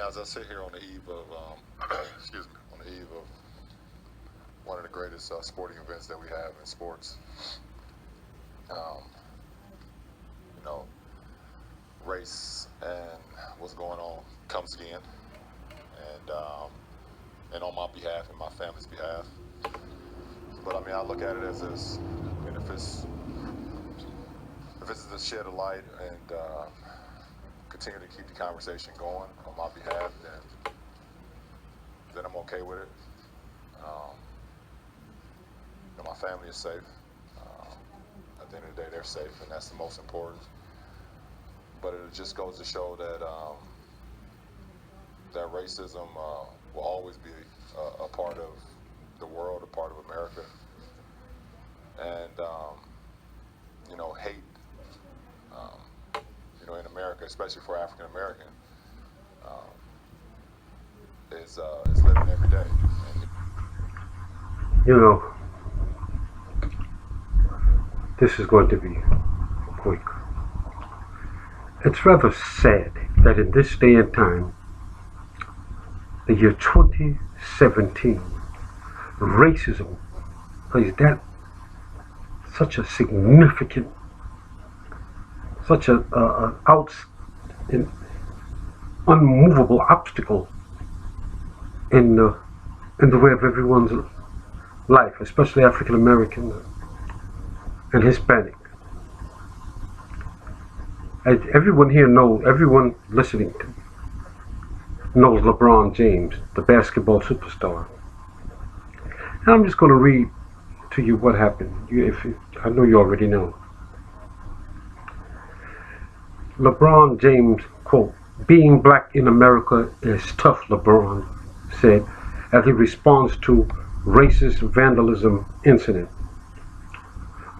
as I sit here on the eve of, excuse me, on the eve of one of the greatest sporting events that we have in sports, um, you know, race and what's going on comes again, and on my behalf and my family's behalf. But I mean, I look at it as this. I mean, if it's to shed a light and continue to keep the conversation going on my behalf, then I'm okay with it. My family is safe. At the end of the day, they're safe, and that's the most important. But it just goes to show that that racism will always be a part of the world, a part of America, and hate. In America, especially for African American, is living every day. This is going to be quick. It's rather sad that in this day and time, the year 2017, racism plays that such a significant, such an unmovable obstacle in the way of everyone's life, especially African American and Hispanic. Everyone here knows, everyone listening knows LeBron James, the basketball superstar. And I'm just going to read to you what happened. I know you already know. LeBron James, quote, "Being black in America is tough," LeBron said as he responds to racist vandalism incident.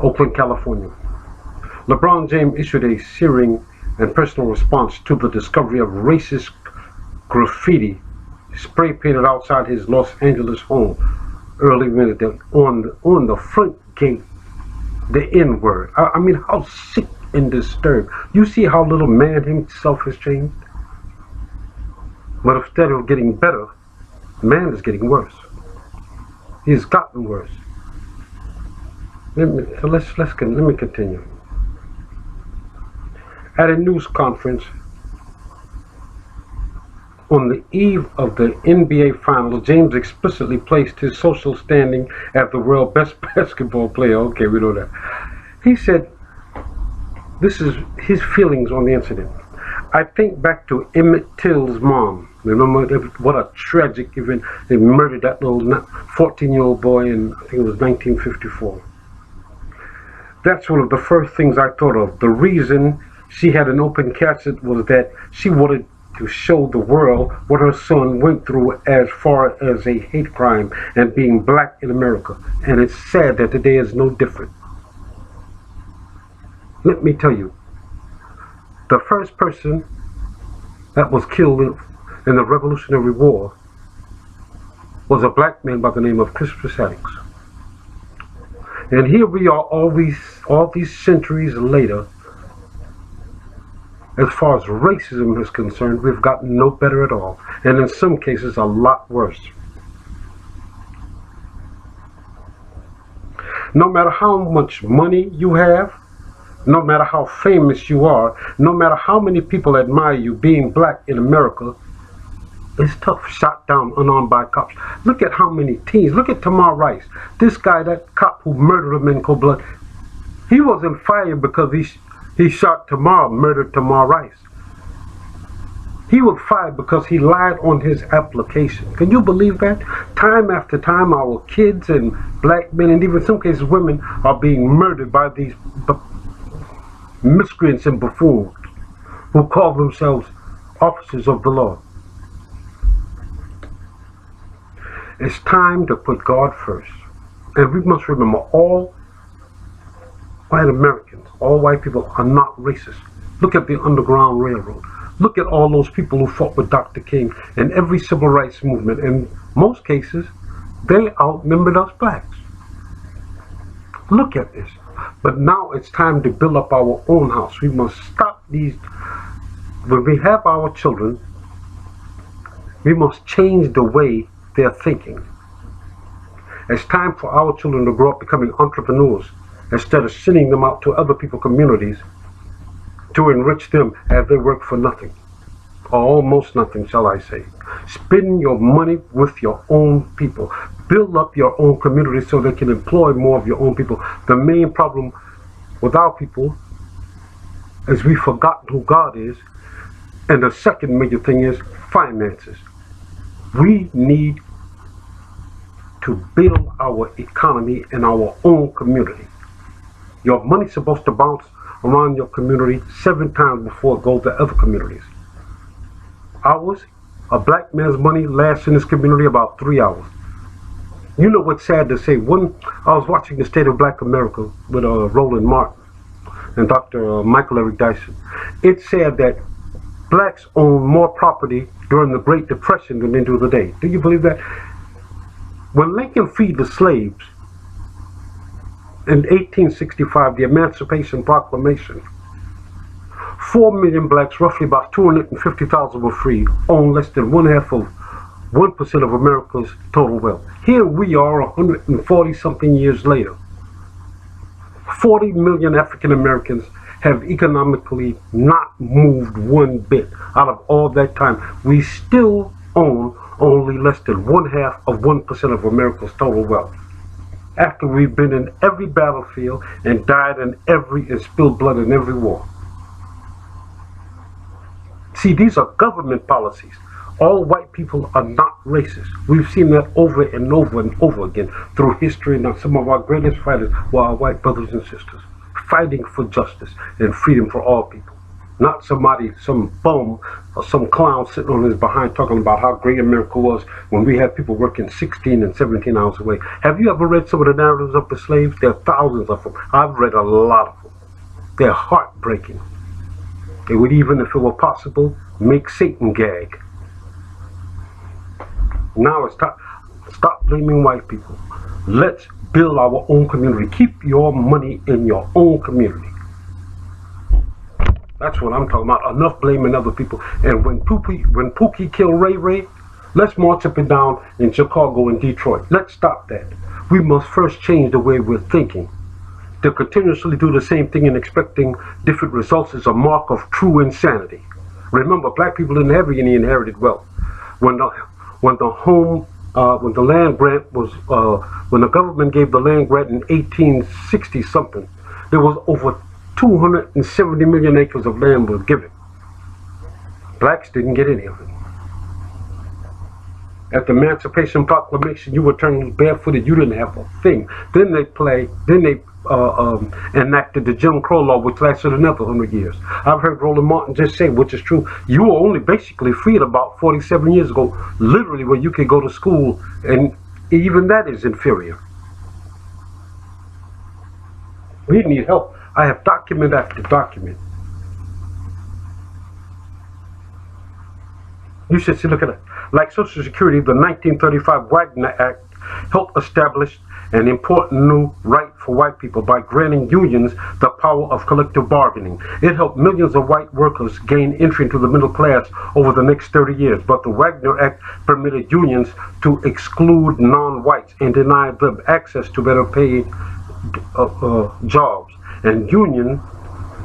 Oakland, California. LeBron James issued a searing and personal response to the discovery of racist graffiti spray painted outside his Los Angeles home early Wednesday on the front gate, the N-word. I mean, how sick and disturbed. You see how little man himself has changed? But instead of getting better, man is getting worse. He's gotten worse. Let me continue. At a news conference on the eve of the NBA Finals, James explicitly placed his social standing as the world's best basketball player. Okay, we know that. He said, this is his feelings on the incident. "I think back to Emmett Till's mom. Remember what a tragic event. They murdered that little 14-year-old boy in, I think it was 1954. That's one of the first things I thought of. The reason she had an open casket was that she wanted to show the world what her son went through as far as a hate crime and being black in America. And it's sad that today is no different. Let me tell you, the first person that was killed in the Revolutionary War was a black man by the name of Christopher Sadix. And here we are all these centuries later. As far as racism is concerned, we've gotten no better at all, and in some cases a lot worse. No matter how much money you have, no matter how famous you are, no matter how many people admire you, being black in America is tough. Shot down unarmed by cops. Look at how many teens. Look at Tamar Rice. This guy, that cop who murdered him in cold blood, he wasn't fired because he shot Tamar, murdered Tamar Rice. He was fired because he lied on his application. Can you believe that? Time after time, our kids and black men, and even in some cases women, are being murdered by these miscreants and buffoons who call themselves officers of the law. It's time to put God first. And we must remember, all white Americans, all white people are not racist. Look at the Underground Railroad. Look at all those people who fought with Dr. King and every civil rights movement. In most cases, they outnumbered us blacks. Look at this. But now it's time to build up our own house. We must stop these. When we have our children, We must change the way they're thinking. It's time for our children to grow up becoming entrepreneurs instead of sending them out to other people's communities to enrich them as they work for nothing, or almost nothing, shall I say. Spend your money with your own people. Build up your own community so they can employ more of your own people. The main problem with our people is we forgot who God is, and the second major thing is finances. We need to build our economy in our own community. Your money's supposed to bounce around your community 7 times before it goes to other communities. Ours, a black man's money lasts in this community about 3 hours. You know what's sad to say? When I was watching the State of Black America with Roland Martin and Dr. Michael Eric Dyson, it said that blacks own more property during the Great Depression than they do today. Do you believe that? When Lincoln freed the slaves in 1865, the Emancipation Proclamation, 4 million blacks, roughly about 250,000 were free, own less than 1% of America's total wealth. Here we are 140 something years later. 40 million African Americans have economically not moved one bit. Out of all that time, we still own only less than 1/2% of America's total wealth. After we've been in every battlefield and died in and spilled blood in every war. See, these are government policies. All white people are not racist. We've seen that over and over and over again through history. Now, some of our greatest fighters were our white brothers and sisters, fighting for justice and freedom for all people. Not somebody, some bum or some clown sitting on his behind talking about how great America was when we had people working 16 and 17 hours away. Have you ever read some of the narratives of the slaves? There are thousands of them. I've read a lot of them. They're heartbreaking. It would even, if it were possible, make Satan gag. Now it's time. Stop blaming white people. Let's build our own community. Keep your money in your own community. That's what I'm talking about. Enough blaming other people. And when Pookie killed Ray Ray, let's march up and down in Chicago and Detroit. Let's stop that. We must first change the way we're thinking. To continuously do the same thing and expecting different results is a mark of true insanity. Remember, black people didn't have any inherited wealth. When the land grant was, when the government gave the land grant in 1860 something, there was over 270 million acres of land was given. Blacks didn't get any of it. At the Emancipation Proclamation, you were turning barefooted. You didn't have a thing. Then they enacted the Jim Crow law, which lasted another 100 years. I've heard Roland Martin just say, which is true, you were only basically freed about 47 years ago, literally, where you could go to school, and even that is inferior. We need help. I have document after document. You should see, look at it. Like Social Security, the 1935 Wagner Act helped establish an important new right for white people by granting unions the power of collective bargaining. It helped millions of white workers gain entry into the middle class over the next 30 years. But the Wagner Act permitted unions to exclude non-whites and deny them access to better paid jobs and union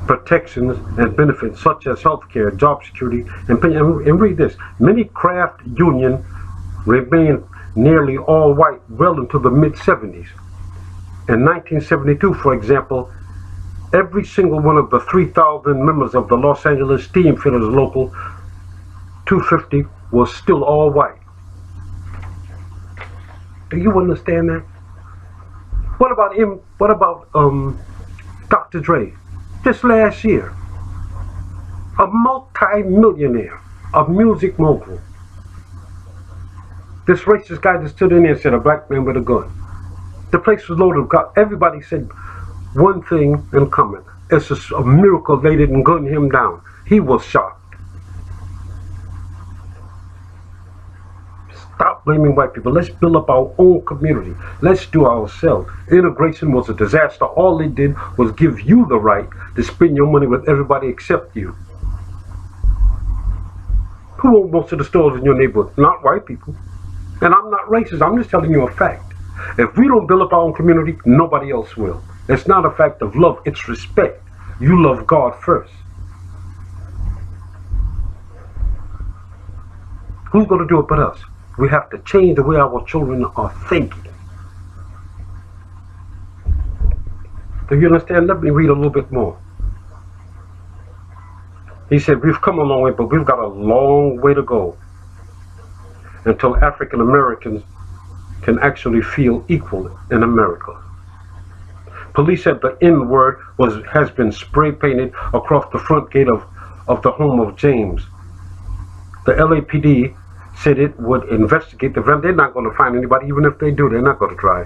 protections and benefits such as health care, job security, and read this. Many craft unions remained nearly all white well into the mid-70s. In 1972, for example, every single one of the 3,000 members of the Los Angeles Steamfitters Local 250 was still all white. Do you understand that? What about him? What about Dr. Dre? Just last year, a multi-millionaire, a music mogul. This racist guy that stood in there and said, a black man with a gun. The place was loaded with cops. Everybody said one thing in common. It's a miracle they didn't gun him down. He was shocked. Stop blaming white people. Let's build up our own community. Let's do ourselves. Integration was a disaster. All they did was give you the right to spend your money with everybody except you. Who owns most of the stores in your neighborhood? Not white people. And I'm not racist. I'm just telling you a fact. If we don't build up our own community, nobody else will. It's not a fact of love. It's respect. You love God first. Who's going to do it but us? We have to change the way our children are thinking. Do you understand? Let me read a little bit more. He said, we've come a long way, but we've got a long way to go until African Americans can actually feel equal in America. Police said the N-word has been spray painted across the front gate of the home of James. The LAPD said it would investigate the event. They're not going to find anybody. Even if they do, they're not going to try.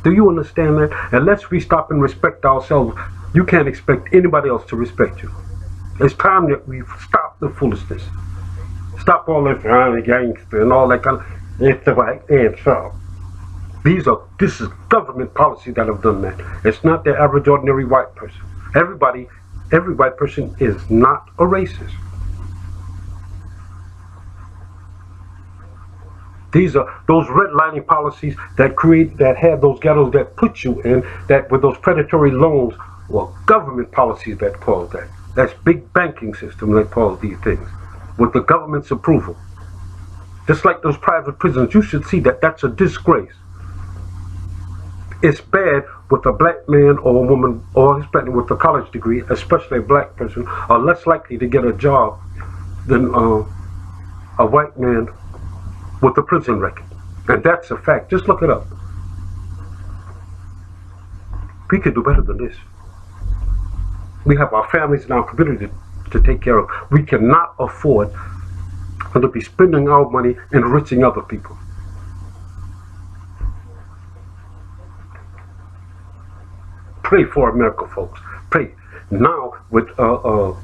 Do you understand that? Unless we stop and respect ourselves, you can't expect anybody else to respect you. It's time that we stop the foolishness. Stop all that gangster and all that kind of, it's the white and so. This is government policy that have done that. It's not the average ordinary white person. Every white person is not a racist. These are those redlining policies that have those ghettos that put you in, that with those predatory loans, well, government policies that cause that. That's big banking system that cause these things, with the government's approval. Just like those private prisons, you should see that that's a disgrace. It's bad with a black man or a woman or Hispanic with a college degree, especially a black person, are less likely to get a job than a white man with a prison record. And that's a fact. Just look it up. We could do better than this. We have our families and our community to take care of. We cannot afford to be spending our money enriching other people. Pray for America, folks. Pray. Now, with the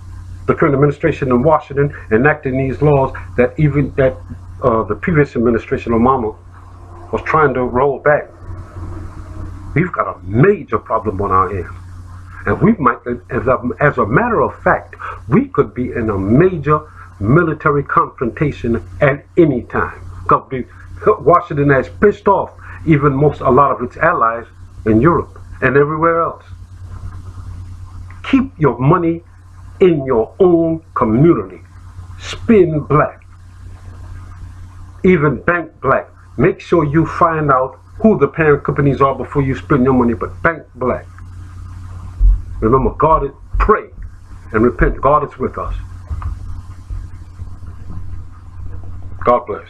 current administration in Washington enacting these laws that the previous administration, Obama, was trying to roll back, we've got a major problem on our hands. And we might, as a matter of fact, we could be in a major military confrontation at any time. Because Washington has pissed off even a lot of its allies in Europe and everywhere else. Keep your money in your own community. Spend black. Even bank black. Make sure you find out who the parent companies are before you spend your money, but bank black. Remember, pray and repent. God is with us. God bless.